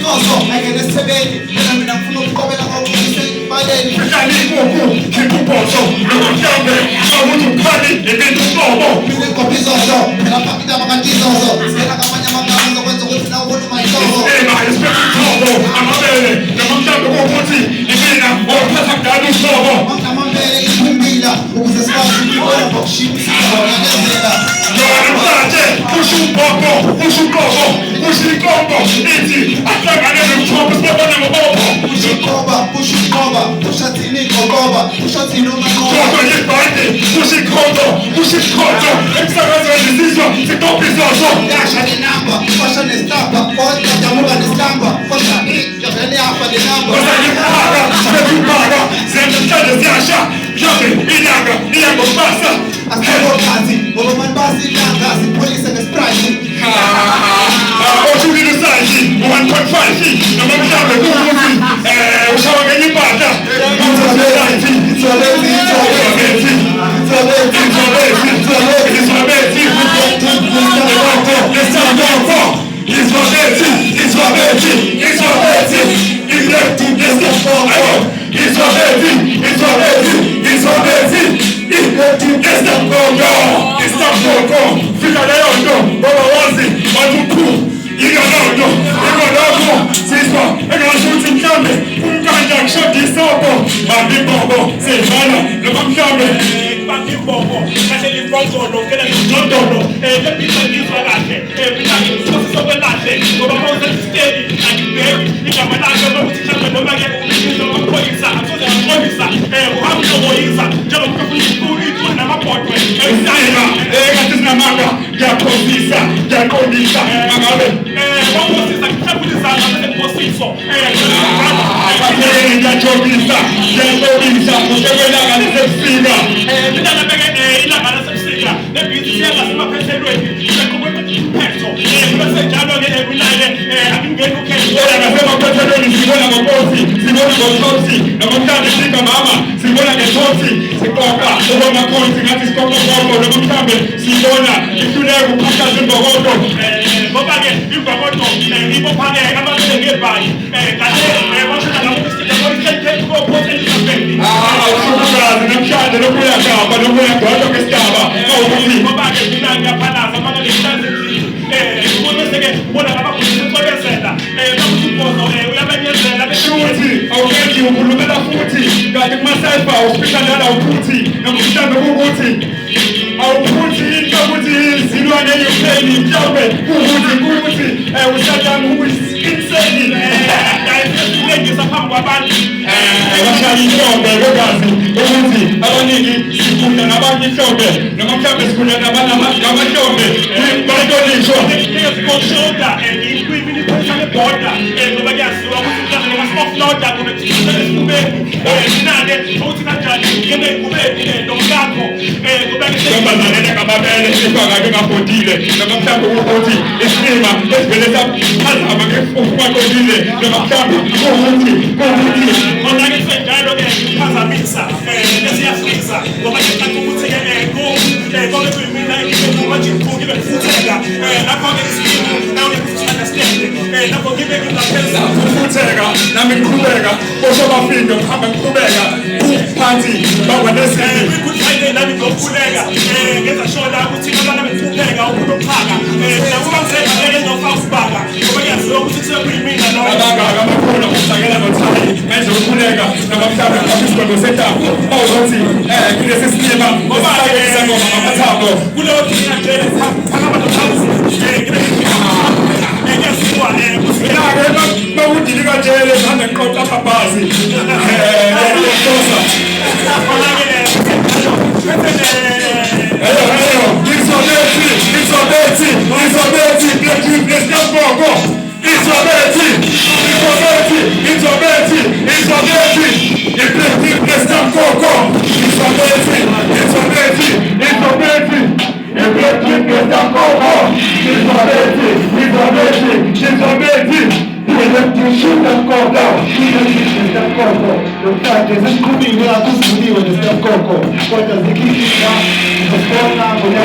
inkozo ayike nesebeni mina ngifuna ukukobela ngokuthi baleni Kali kuku kikubozo Ngamambe Shawutu kali Ibintu sobo Bile kobizozo Phela phakita makantizozo Sena kamanya makazo Kwenza ukuthi na ubona mayizozo Ema ispekti sobo Amabele Ngamambe kukuthi Ibina Waphatha kudala usobo Amabele ikumbila Ukuze sikwazi ukubona Bokushimisa Ngezela Namhlanje Ushubhoko Ushukobo Ushikombo Ithi Ahlanganele mthombo Sibona ngobobo Ushikoba Ushathini kokoba Ushathini umakoba Kodwa yibhande Ushikhondo Emsakazweni sizwa Sitophizozo Yasha nenamba Fasha nesitapa Kodwa damuka nesitamba Kodwa yavele yafa nenamba Kosa yibhaka Sebibhaka Zemhlanje ziyasha Mhlawumbe inyanga iyangobasa Asebo kazi Ngoba mani basi ilanga Sipholise ngesprite Oshukile usayi 1.5 Noma mhlawumbe kukuthi Ushawa ngenye impahla Coco, quantas equipes já responda, mulher,